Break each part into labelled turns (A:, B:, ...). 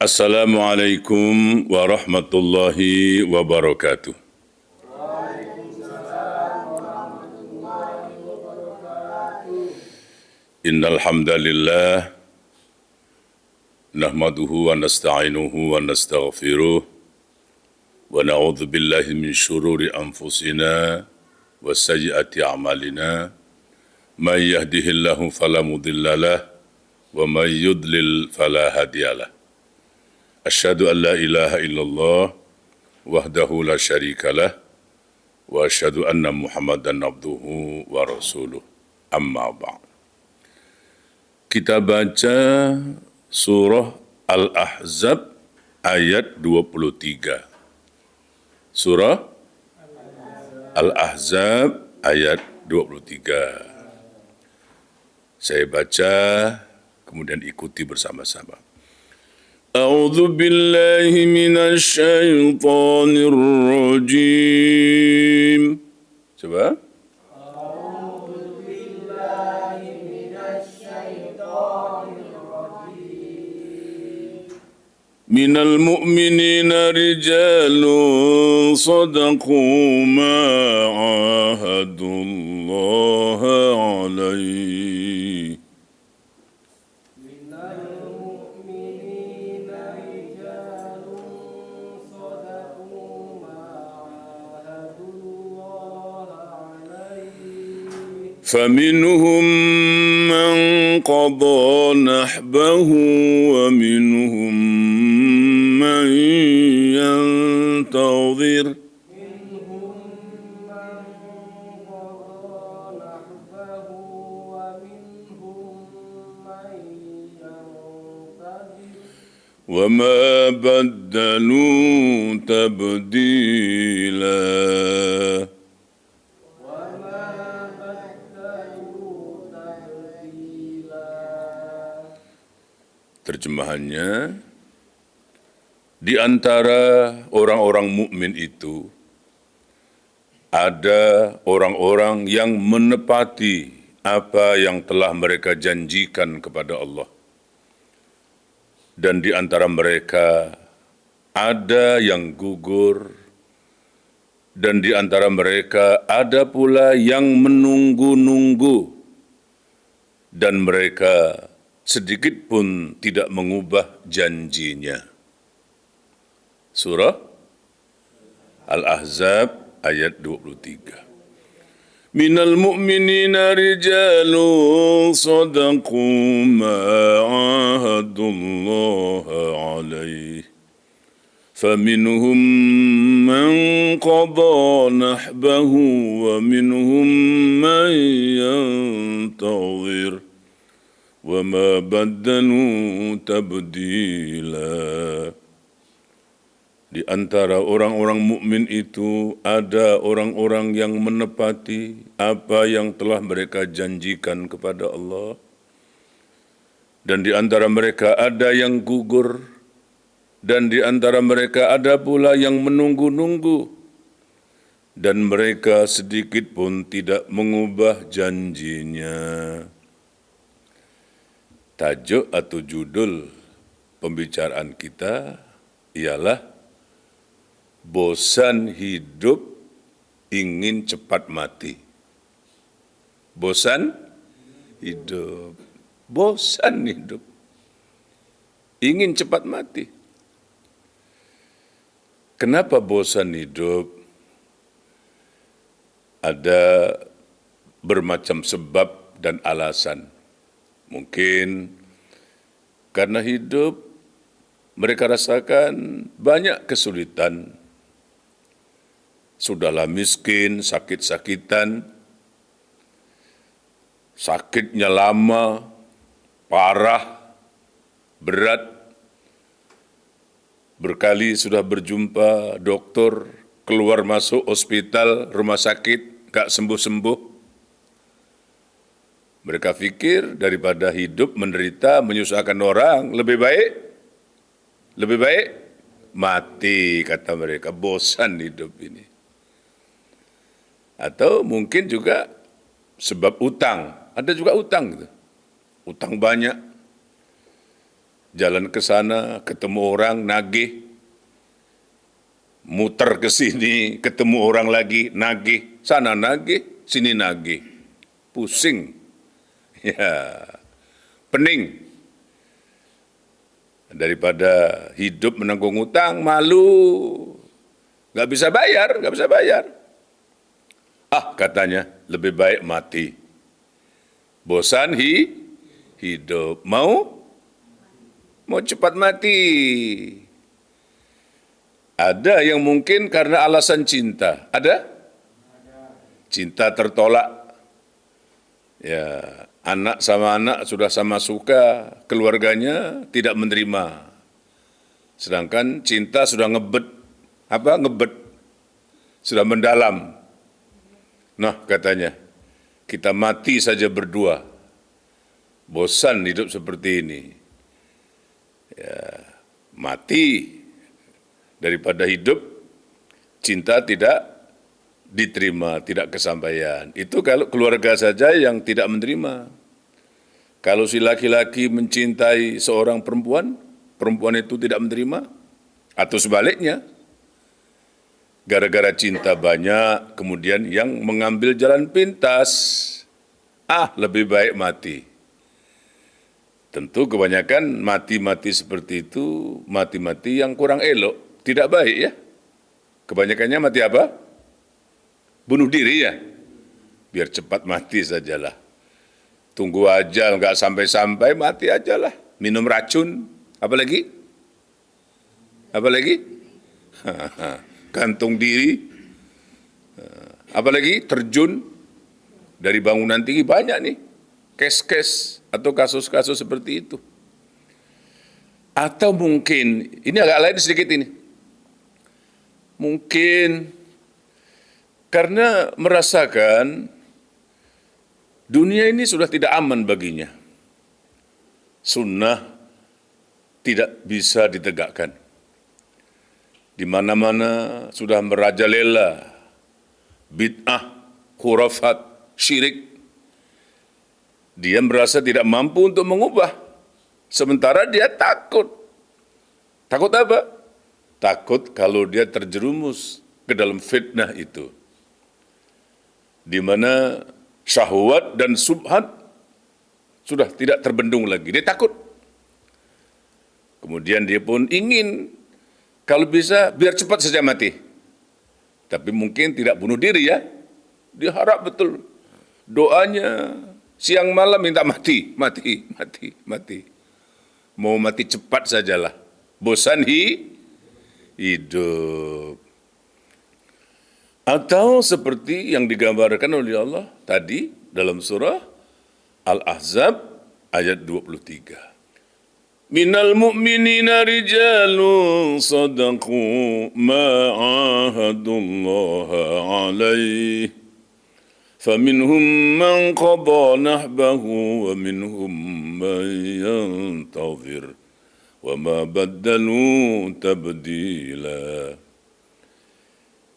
A: Assalamualaikum warahmatullahi wabarakatuh. Innal hamdalillah nahmaduhu wa nasta'inuhu wa nastaghfiruh wa na'udzu billahi min syururi anfusina wa sayyiati a'malina may yahdihillahu fala mudhillalah wa may yudlil fala hadiyalah. Asyhadu an la ilaha illallah wahdahu la syarikalah wa asyhadu anna Muhammadan abduhu wa rasuluh. Amma ba'd. Kita baca surah Al-Ahzab ayat 23. Surah Al-Ahzab ayat 23. Saya baca, kemudian ikuti bersama-sama. A'udzu billahi minasyaitonir rajim. Coba.
B: A'udzu billahi minasyaitonir rajim.
A: Minal mu'minina rijalun sadaqu ma 'ahadullaha 'alaihi. فمنهم من قضى نحبه ومنهم من ينتظر وما بدلوا تبديلا. Terjemahannya, di antara orang-orang mukmin itu ada orang-orang yang menepati apa yang telah mereka janjikan kepada Allah. Dan di antara mereka ada yang gugur, dan di antara mereka ada pula yang menunggu-nunggu, dan mereka sedikit pun tidak mengubah janjinya. Surah Al-Ahzab ayat 23. Minal mu'minina rijalun sadaqu ma 'ahadullaha 'alaihi. فمنهم من قضى نحبه ومنهم من ينتظر وما بدلوا تبديلا. Di antara orang-orang mukmin itu ada orang-orang yang menepati apa yang telah mereka janjikan kepada Allah. Dan di antara mereka ada yang gugur, dan di antara mereka ada pula yang menunggu-nunggu, dan mereka sedikit pun tidak mengubah janjinya. Tajuk atau judul pembicaraan kita ialah bosan hidup, ingin cepat mati. Bosan hidup, ingin cepat mati. Kenapa bosan hidup? Ada bermacam sebab dan alasan. Mungkin karena hidup mereka rasakan banyak kesulitan. Sudahlah miskin, sakit-sakitan, sakitnya lama, parah, berat. Berkali sudah berjumpa dokter, keluar masuk hospital, rumah sakit, gak sembuh-sembuh. Mereka pikir daripada hidup menderita, menyusahkan orang, lebih baik mati, kata mereka. Bosan hidup ini. Atau mungkin juga sebab utang. Ada juga utang gitu. Utang banyak. jalan ke sana, ketemu orang, nagih, muter ke sini, ketemu orang lagi, nagih, sana nagih, sini nagih, pusing, ya, pening. Daripada hidup menanggung utang, malu, nggak bisa bayar. Katanya lebih baik mati. Bosan hidup, mau cepat mati. Ada yang mungkin karena alasan cinta. Ada? Cinta tertolak. Ya, anak sama anak sudah sama suka, keluarganya tidak menerima. Sedangkan cinta sudah ngebet. Sudah mendalam. Nah, katanya, kita mati saja berdua. Bosan hidup seperti ini. Ya, mati daripada hidup, cinta tidak diterima, tidak kesampaian. Itu kalau keluarga saja yang tidak menerima. Kalau si laki-laki mencintai seorang perempuan, perempuan itu tidak menerima, atau sebaliknya, gara-gara cinta banyak, kemudian yang mengambil jalan pintas, lebih baik mati. Tentu kebanyakan mati-mati seperti itu, mati-mati yang kurang elok, tidak baik ya. Kebanyakannya mati apa? Bunuh diri ya. Biar cepat mati sajalah. Tunggu ajal, nggak sampai-sampai, mati ajalah. Minum racun, apa lagi? Gantung diri, apalagi terjun dari bangunan tinggi, banyak nih kes-kes atau kasus-kasus seperti itu. Atau mungkin, ini agak lain sedikit ini, mungkin karena merasakan dunia ini sudah tidak aman baginya, sunnah tidak bisa ditegakkan. Di mana-mana sudah merajalela bid'ah, khurafat, syirik. Dia merasa tidak mampu untuk mengubah. Sementara dia takut. Takut apa? Takut kalau dia terjerumus ke dalam fitnah itu. Di mana syahwat dan subhat sudah tidak terbendung lagi. Dia takut. Kemudian dia pun ingin kalau bisa, biar cepat saja mati. Tapi mungkin tidak bunuh diri ya. Dia harap betul. Doanya siang malam minta mati. Mau mati cepat sajalah. Bosan hidup. Atau seperti yang digambarkan oleh Allah tadi dalam surah Al-Ahzab ayat 23. Minal mu'minina rijalun sadaqu ma'ahadullaha alaih. Faminhum man qada nahbahu wa minhum man yantazir. Wa ma baddalu tabdila.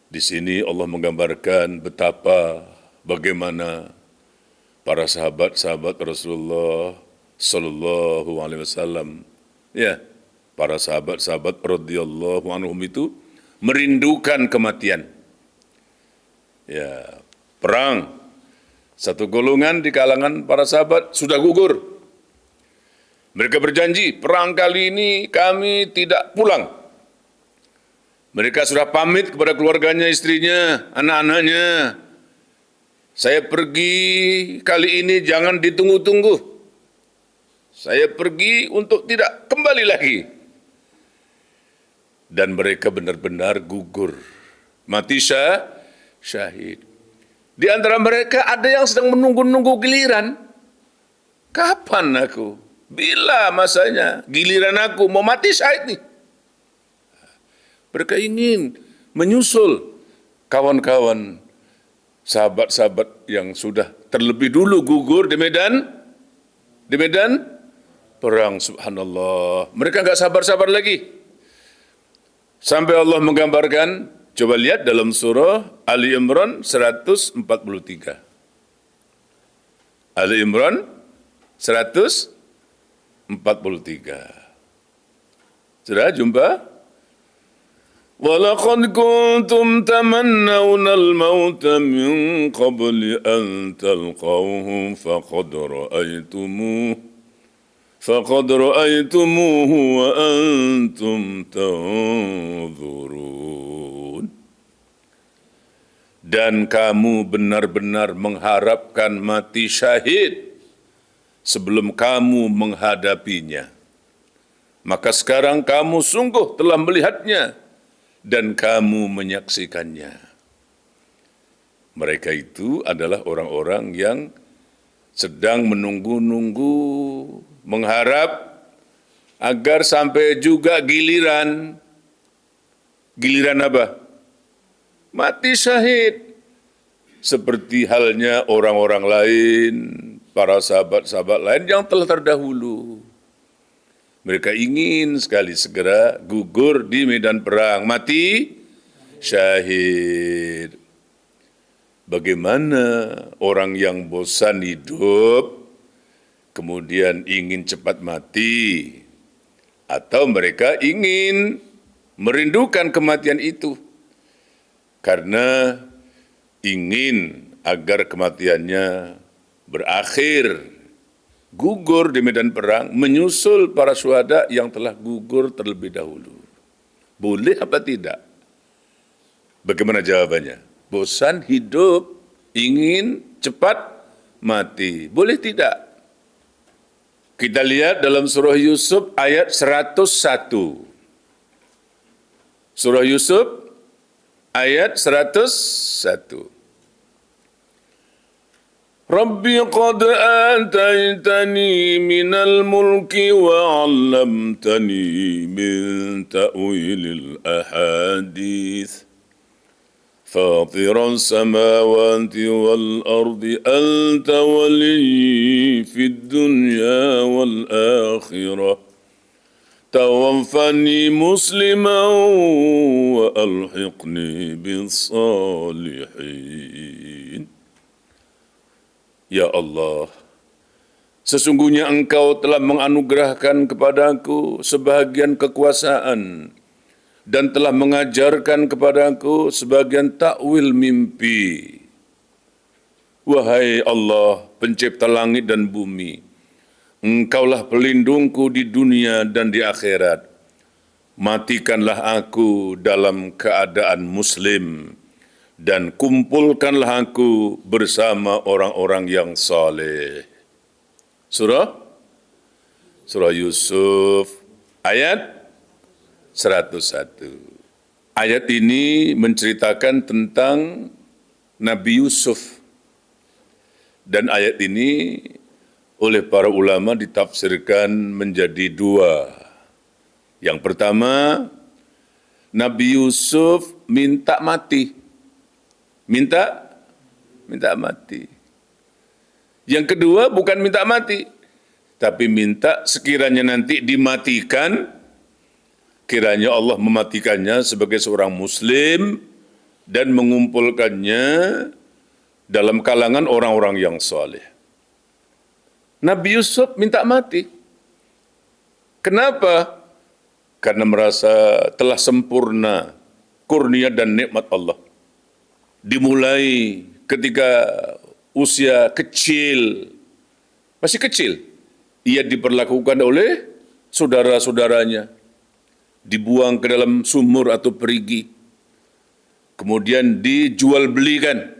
A: Di sini Allah menggambarkan bagaimana para sahabat-sahabat Rasulullah Sallallahu Alaihi Wasallam, ya, para sahabat-sahabat radhiyallahu anhum itu merindukan kematian. Ya, perang, satu golongan di kalangan para sahabat sudah gugur. Mereka berjanji, perang kali ini kami tidak pulang. Mereka sudah pamit kepada keluarganya, istrinya, anak-anaknya. Saya pergi kali ini jangan ditunggu-tunggu. Saya pergi untuk tidak kembali lagi. Dan mereka benar-benar gugur. Mati syahid. Di antara mereka ada yang sedang menunggu-nunggu giliran. Kapan aku? Bila masanya giliran aku mau mati syahid nih. Mereka ingin menyusul kawan-kawan sahabat-sahabat yang sudah terlebih dulu gugur di medan perang, subhanallah. Mereka enggak sabar-sabar lagi. Sampai Allah menggambarkan, coba lihat dalam surah Ali Imran 143. Ali Imran 143. Sudah jumpa? وَلَقَدْ كُنْتُمْ تَمَنَّوْنَ الْمَوْتَ مِنْ قَبْلِ أَنْ تَلْقَوْهُ فَقَدْ رَأَيْتُمُوهُ وَأَنْتُمْ تَنْظُرُونَ. Dan kamu benar-benar mengharapkan mati syahid sebelum kamu menghadapinya. Maka sekarang kamu sungguh telah melihatnya dan kamu menyaksikannya. Mereka itu adalah orang-orang yang sedang menunggu-nunggu, mengharap agar sampai juga giliran. Giliran apa? Mati syahid. Seperti halnya orang-orang lain, para sahabat-sahabat lain yang telah terdahulu. Mereka ingin sekali segera gugur di medan perang, mati syahid. Bagaimana orang yang bosan hidup, kemudian ingin cepat mati, atau mereka ingin merindukan kematian itu, karena ingin agar kematiannya berakhir, gugur di medan perang, menyusul para syuhada yang telah gugur terlebih dahulu. Boleh apa tidak? Bagaimana jawabannya? Bosan hidup, ingin cepat mati. Boleh tidak? Kita lihat dalam surah Yusuf ayat 101. Surah Yusuf ayat 101. Rabbi qad ataitani minal mulki wa 'allamtani min ta'wilil ahadits fatiras samawati wal ardi anta waliyyi fid dunya wal akhirah tawaffani musliman wa alhiqni bis salihin. Ya Allah, sesungguhnya Engkau telah menganugerahkan kepadaku sebahagian kekuasaan dan telah mengajarkan kepadaku sebagian takwil mimpi. Wahai Allah, pencipta langit dan bumi, Engkaulah pelindungku di dunia dan di akhirat. Matikanlah aku dalam keadaan muslim, dan kumpulkanlah aku bersama orang-orang yang saleh. Surah Yusuf ayat 101. Ayat ini menceritakan tentang Nabi Yusuf. Dan ayat ini oleh para ulama ditafsirkan menjadi dua. Yang pertama, Nabi Yusuf minta mati. Minta mati. Yang kedua bukan minta mati, tapi minta sekiranya nanti dimatikan, kiranya Allah mematikannya sebagai seorang muslim dan mengumpulkannya dalam kalangan orang-orang yang saleh. Nabi Yusuf minta mati. Kenapa? Karena merasa telah sempurna kurnia dan nikmat Allah. Dimulai ketika usia kecil, masih kecil, ia diperlakukan oleh saudara-saudaranya, dibuang ke dalam sumur atau perigi, kemudian dijual belikan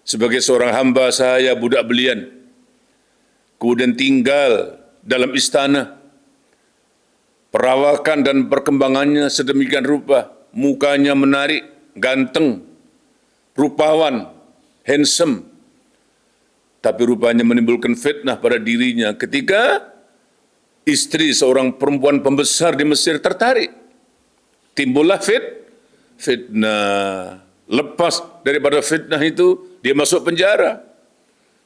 A: sebagai seorang hamba sahaya budak belian, kemudian tinggal dalam istana, perawakan dan perkembangannya sedemikian rupa, mukanya menarik, ganteng, rupawan, handsome, tapi rupanya menimbulkan fitnah pada dirinya ketika istri seorang perempuan pembesar di Mesir tertarik. Timbullah fitnah. Lepas daripada fitnah itu, dia masuk penjara.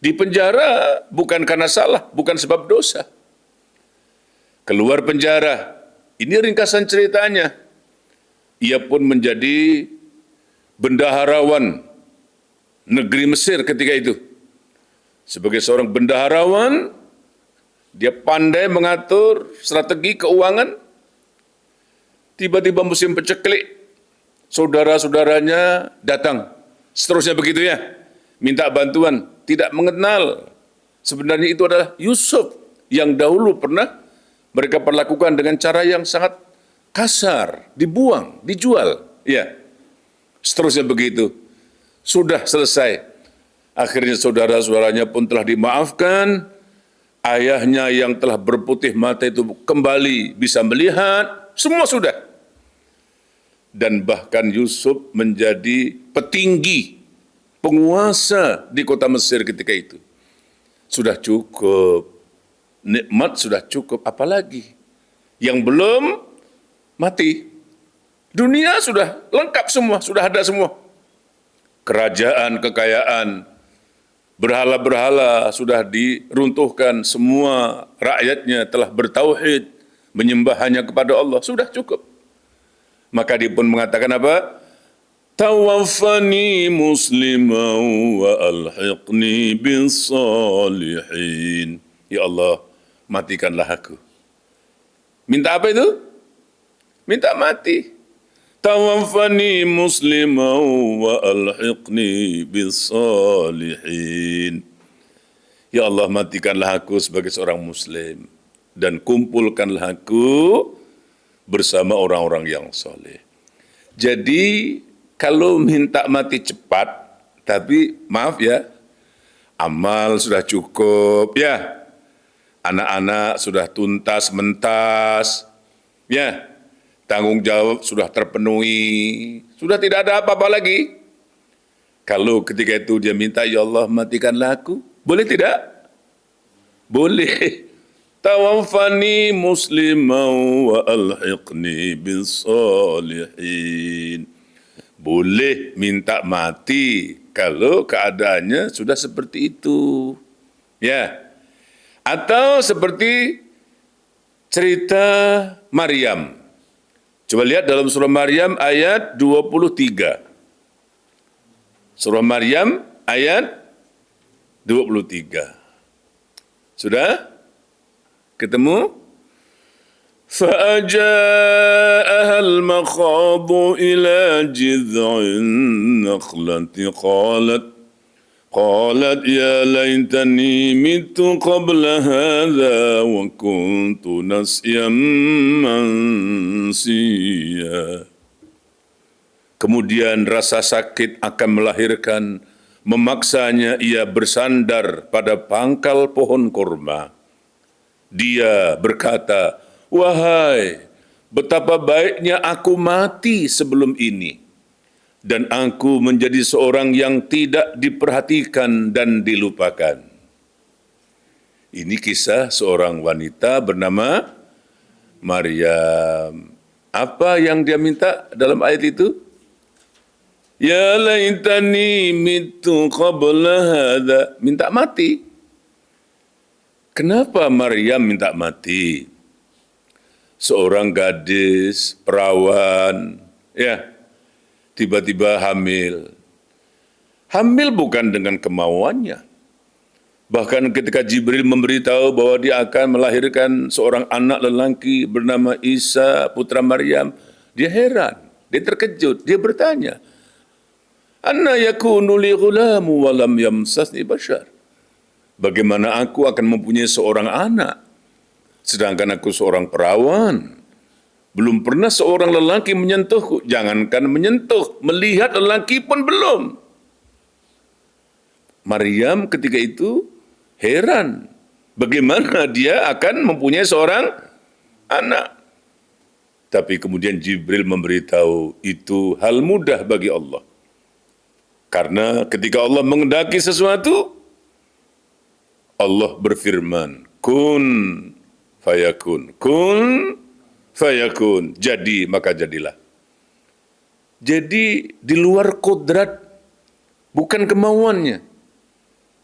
A: Di penjara bukan karena salah, bukan sebab dosa. Keluar penjara, ini ringkasan ceritanya. Ia pun menjadi bendaharawan negeri Mesir ketika itu. Sebagai seorang bendaharawan, dia pandai mengatur strategi keuangan, Tiba-tiba musim peceklik, saudara-saudaranya datang. Seterusnya begitu ya, minta bantuan, tidak mengenal. Sebenarnya itu adalah Yusuf yang dahulu pernah mereka perlakukan dengan cara yang sangat kasar, dibuang, dijual. Ya, seterusnya begitu. Sudah selesai. Akhirnya saudara-saudaranya pun telah dimaafkan. Ayahnya yang telah berputih mata itu kembali bisa melihat. Semua sudah. Dan bahkan Yusuf menjadi petinggi, penguasa di kota Mesir ketika itu. Sudah cukup. Nikmat sudah cukup. Apalagi yang belum mati. Dunia sudah lengkap semua, sudah ada semua. Kerajaan, kekayaan, berhala-berhala sudah diruntuhkan, semua rakyatnya telah bertauhid, menyembah hanya kepada Allah, sudah cukup. Maka dia pun mengatakan apa? Tawaffani musliman wa alhiqni bis salihin. Ya Allah, matikanlah aku. Minta apa itu? Minta mati. Tawaffani musliman wa alhiqni bis salihin. Ya Allah, matikanlah aku sebagai seorang muslim dan kumpulkanlah aku bersama orang-orang yang soleh. Jadi kalau minta mati cepat, tapi maaf ya, amal sudah cukup ya, anak-anak sudah tuntas mentas, ya, tanggung jawab sudah terpenuhi, sudah tidak ada apa-apa lagi. Kalau ketika itu dia minta, ya Allah matikanlah aku, boleh tidak? Boleh. Tawaffani musliman wa alhiqni bis salihin. Boleh minta mati kalau keadaannya sudah seperti itu. Ya. Atau seperti cerita Maryam. Coba lihat dalam surah Maryam ayat 23. Surah Maryam ayat 23. Sudah? Ketemu? فَأَجَاءَهَا الْمَخَاضُ إِلَى جِذْعِ النَّخْلَةِ قالت يا ليتني مت قبل هذا وكنت نسيا منسيا. Kemudian rasa sakit akan melahirkan, memaksanya ia bersandar pada pangkal pohon kurma. Dia berkata, wahai, betapa baiknya aku mati sebelum ini, dan aku menjadi seorang yang tidak diperhatikan dan dilupakan. Ini kisah seorang wanita bernama Maryam. Apa yang dia minta dalam ayat itu? Ya laitani mitu qabla hadha. Minta mati. Kenapa Maryam minta mati? Seorang gadis, perawan, ya, tiba-tiba hamil. Hamil bukan dengan kemauannya. Bahkan ketika Jibril memberitahu bahwa dia akan melahirkan seorang anak lelaki bernama Isa, putra Maryam, dia heran, dia terkejut, dia bertanya, Anna yakunu li ghulamu wa lam yamsasni bashar. Bagaimana aku akan mempunyai seorang anak, sedangkan aku seorang perawan. Belum pernah seorang lelaki menyentuhku. Jangankan menyentuh, melihat lelaki pun belum. Maryam ketika itu heran. Bagaimana dia akan mempunyai seorang anak. Tapi kemudian Jibril memberitahu itu hal mudah bagi Allah. Karena ketika Allah menghendaki sesuatu, Allah berfirman, kun fayakun, kun fayakun, jadi maka jadilah. Jadi di luar kodrat, bukan kemauannya.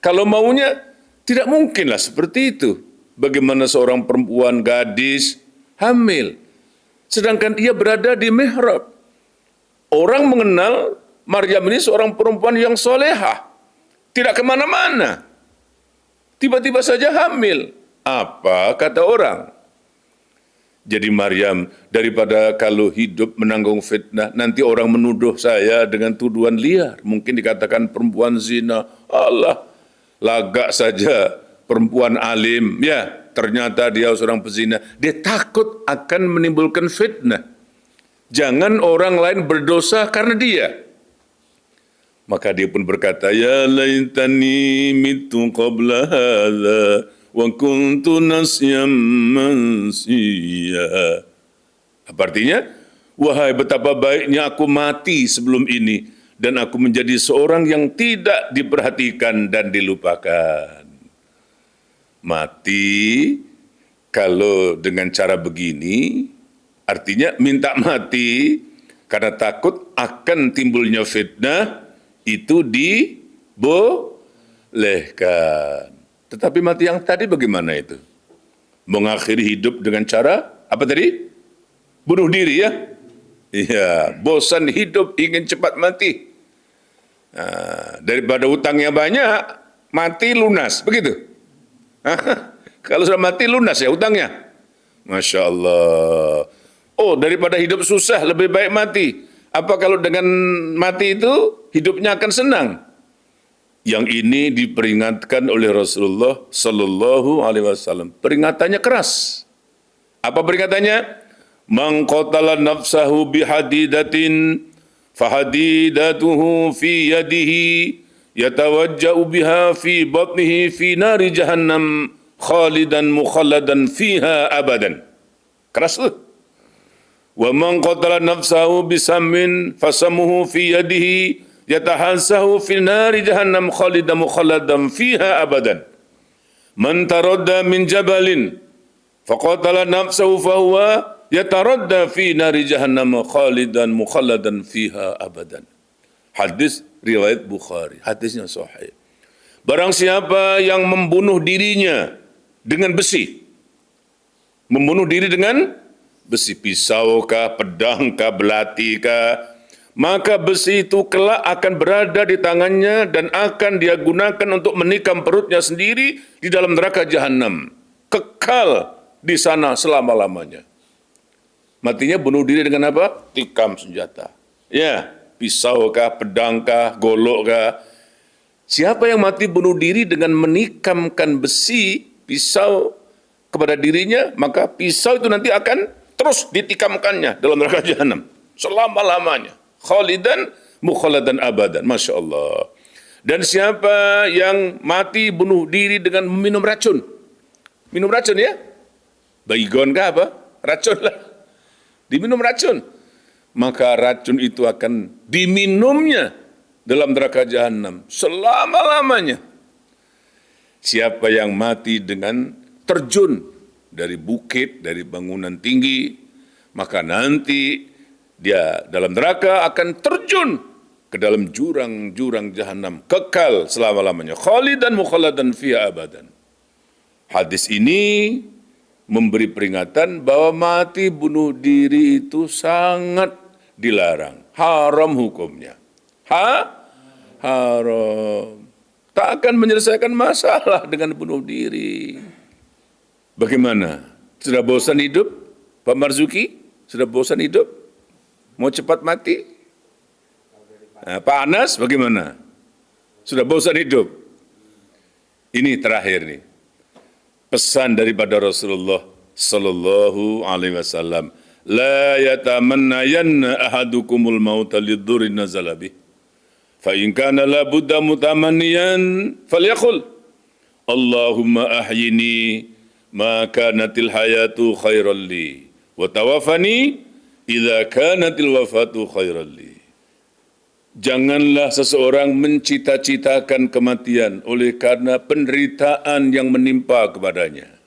A: Kalau maunya, tidak mungkinlah seperti itu. Bagaimana seorang perempuan gadis hamil, sedangkan ia berada di mihrab. Orang mengenal Maryam ini seorang perempuan yang solehah, tidak kemana-mana. Tiba-tiba saja hamil. Apa kata orang? Jadi Maryam, daripada kalau hidup menanggung fitnah, nanti orang menuduh saya dengan tuduhan liar. Mungkin dikatakan perempuan zina. Allah, lagak saja perempuan alim. Ya, ternyata dia seorang pezina. Dia takut akan menimbulkan fitnah. Jangan orang lain berdosa karena dia. Maka dia pun berkata, ya laitani mitu qabla hadha wa kuntu nasyam mansiya. Apa artinya? Wahai betapa baiknya aku mati sebelum ini dan aku menjadi seorang yang tidak diperhatikan dan dilupakan. Mati kalau dengan cara begini artinya minta mati karena takut akan timbulnya fitnah, itu dibolehkan. Tetapi mati yang tadi bagaimana itu? Mengakhiri hidup dengan cara, apa tadi? Bunuh diri ya? Iya, bosan hidup, ingin cepat mati. Nah, daripada utangnya banyak, mati lunas, begitu? Kalau sudah mati lunas ya utangnya? Masya Allah. Oh, daripada hidup susah, lebih baik mati. Apa kalau dengan mati itu, hidupnya akan senang? Yang ini diperingatkan oleh Rasulullah Sallallahu Alaihi Wasallam. Peringatannya keras. Apa peringatannya? Man qatala nafsahu bihadidatin fahadidatuhu fi yadihi yatawajja'u biha fi batnihi fi nari jahannam khalidan mukhalladan fiha abadan. Keras tuh. Wa man qatala nafsahu bisammin fasamuhu fi yadihi yatahassahu fi nari jahannam khalidan mukhalladan fiha abadan. Man taradda min jabalin faqatala nafsahu fahuwa yataradda fi nari jahannam khalidan mukhalladan fiha abadan. Hadis riwayat Bukhari, hadisnya sahih. Barang siapa yang membunuh dirinya dengan besi, membunuh diri dengan besi, pisau kah, pedang kah, belati kah, maka besi itu kelak akan berada di tangannya dan akan dia gunakan untuk menikam perutnya sendiri di dalam neraka jahanam. Kekal di sana selama-lamanya. Matinya bunuh diri dengan apa? Tikam senjata. Ya, pisau kah, pedang kah, golok kah. Siapa yang mati bunuh diri dengan menikamkan besi, pisau kepada dirinya, maka pisau itu nanti akan terus ditikamkannya dalam neraka jahanam selama-lamanya. Khalidan mukhalladan abadan. Masya Allah. Dan siapa yang mati bunuh diri dengan meminum racun? Minum racun ya? Baygon kah apa? Racun lah. Diminum racun. Maka racun itu akan diminumnya dalam neraka jahanam selama-lamanya. Siapa yang mati dengan terjun dari bukit, dari bangunan tinggi, maka nanti dia dalam neraka akan terjun ke dalam jurang-jurang jahanam, kekal selama-lamanya. Khalidan mukhalladan fiha abadan. Hadis ini memberi peringatan bahwa mati bunuh diri itu sangat dilarang. Haram hukumnya. Haram. Tak akan menyelesaikan masalah dengan bunuh diri. Bagaimana? Sudah bosan hidup? Pak Marzuki? Sudah bosan hidup? Mau cepat mati? Nah, Pak Anas bagaimana? Sudah bosan hidup? Ini terakhir nih. Pesan daripada Rasulullah Sallallahu Alaihi Wasallam. La yatamannayanna ahadukumul mauta lidurrin nazala bih. Fa in kana la budda mutamanniyan falyaqul Allahumma ahyini ma kanatil hayatu khairan li wa tawaffani idza kanatil wafatu khairan li. Janganlah seseorang mencita-citakan kematian oleh karena penderitaan yang menimpa kepadanya.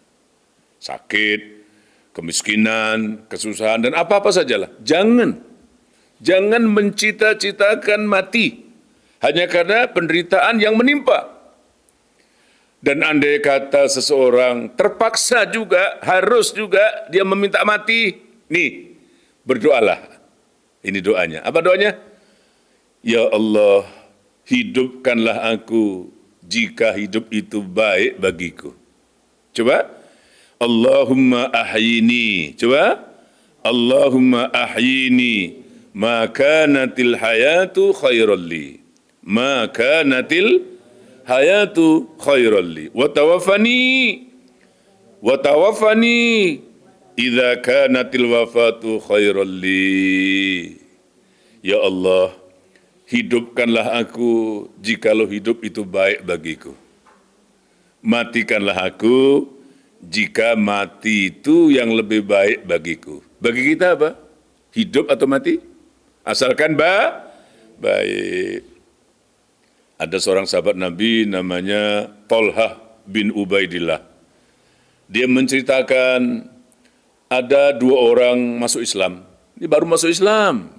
A: Sakit, kemiskinan, kesusahan, dan apa-apa sajalah. Jangan mencita-citakan mati hanya karena penderitaan yang menimpa. Dan andai kata seseorang terpaksa juga, harus juga dia meminta mati, nih, berdoalah. Ini doanya. Apa doanya? Ya Allah, hidupkanlah aku jika hidup itu baik bagiku. Coba, Allahumma ahyini. Coba. Allahumma ahyini ma kanatil hayatu khairan li. Ma kanatil hayatu khairan li. Wa tawaffani idza kanatil wafatu khairan li. Ya Allah, hidupkanlah aku jikalau hidup itu baik bagiku. Matikanlah aku jika mati itu yang lebih baik bagiku. Bagi kita apa? Hidup atau mati? Asalkan baik. Ada seorang sahabat Nabi namanya Thalhah bin Ubaidillah. Dia menceritakan ada 2 orang masuk Islam. Ini baru masuk Islam.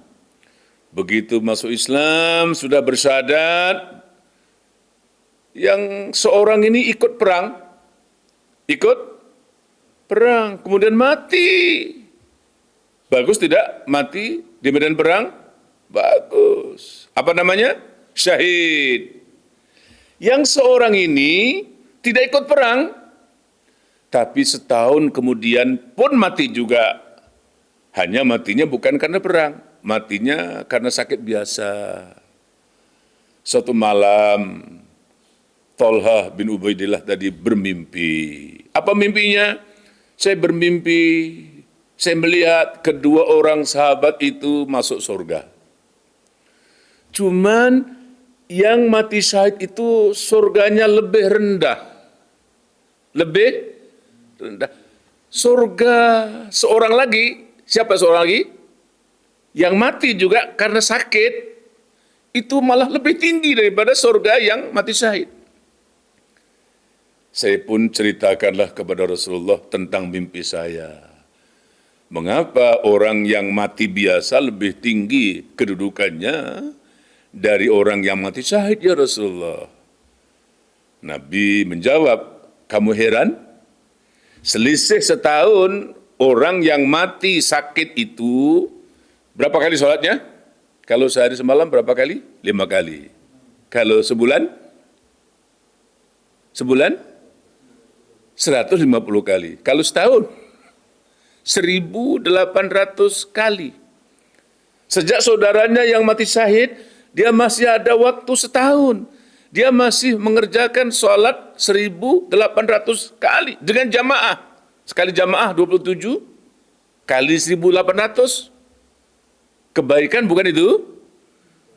A: Begitu masuk Islam, sudah bersyahadat, yang seorang ini ikut perang, kemudian mati. Bagus tidak mati di medan perang? Bagus. Apa namanya? Syahid. Yang seorang ini tidak ikut perang, tapi setahun kemudian pun mati juga. Hanya matinya bukan karena perang, matinya karena sakit biasa. Suatu malam, Thalhah bin Ubaidillah tadi bermimpi. Apa mimpinya? Saya bermimpi, saya melihat kedua orang sahabat itu masuk surga. Cuman yang mati syahid itu surganya lebih rendah. Lebih rendah. Surga seorang lagi, siapa seorang lagi? Yang mati juga karena sakit, itu malah lebih tinggi daripada surga yang mati syahid. Saya pun ceritakanlah kepada Rasulullah tentang mimpi saya. Mengapa orang yang mati biasa lebih tinggi kedudukannya dari orang yang mati syahid ya Rasulullah? Nabi menjawab, kamu heran? Selisih setahun orang yang mati sakit itu berapa kali sholatnya? Kalau sehari semalam berapa kali? 5 kali. Kalau sebulan? 150 kali. Kalau setahun, 1.800 kali. Sejak saudaranya yang mati syahid, dia masih ada waktu setahun. Dia masih mengerjakan sholat 1.800 kali dengan jamaah. Sekali jamaah 27 kali 1.800. Kebaikan bukan itu?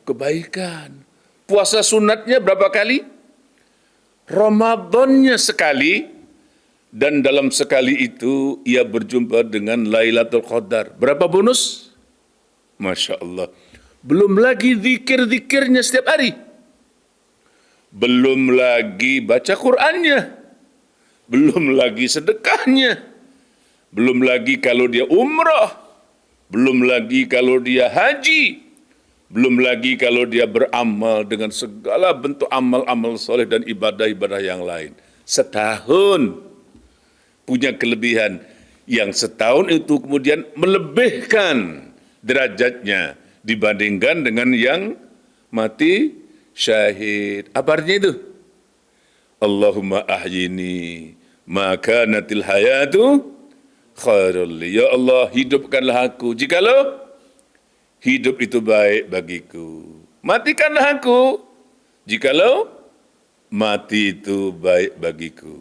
A: Kebaikan. Puasa sunatnya berapa kali? Ramadannya sekali. Dan dalam sekali itu ia berjumpa dengan Lailatul Qadar. Berapa bonus? Masya Allah. Belum lagi zikir-zikirnya setiap hari. Belum lagi baca Qur'annya. Belum lagi sedekahnya. Belum lagi kalau dia umrah. Belum lagi kalau dia haji. Belum lagi kalau dia beramal dengan segala bentuk amal-amal soleh dan ibadah-ibadah yang lain. Setahun punya kelebihan yang setahun itu kemudian melebihkan derajatnya dibandingkan dengan yang mati syahid. Apa artinya itu? Allahumma ahyini ma kanatil hayatu khairan li. Ya Allah, hidupkanlah aku jikalau hidup itu baik bagiku. Matikanlah aku jikalau mati itu baik bagiku.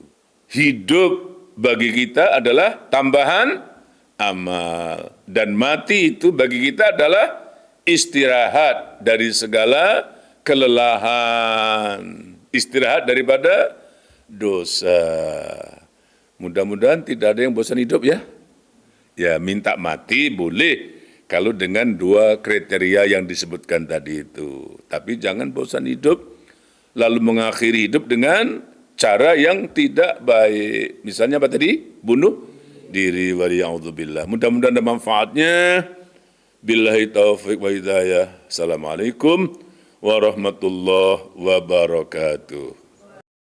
A: Hidup bagi kita adalah tambahan amal. Dan mati itu bagi kita adalah istirahat dari segala kelelahan. Istirahat daripada dosa. Mudah-mudahan tidak ada yang bosan hidup ya. Ya, minta mati boleh kalau dengan 2 kriteria yang disebutkan tadi itu. Tapi jangan bosan hidup lalu mengakhiri hidup dengan cara yang tidak baik. Misalnya apa tadi? Bunuh diri. Waliya'udzubillah. Mudah-mudahan ada manfaatnya. Billahi taufiq wa hidayah. Assalamualaikum warahmatullahi wabarakatuh.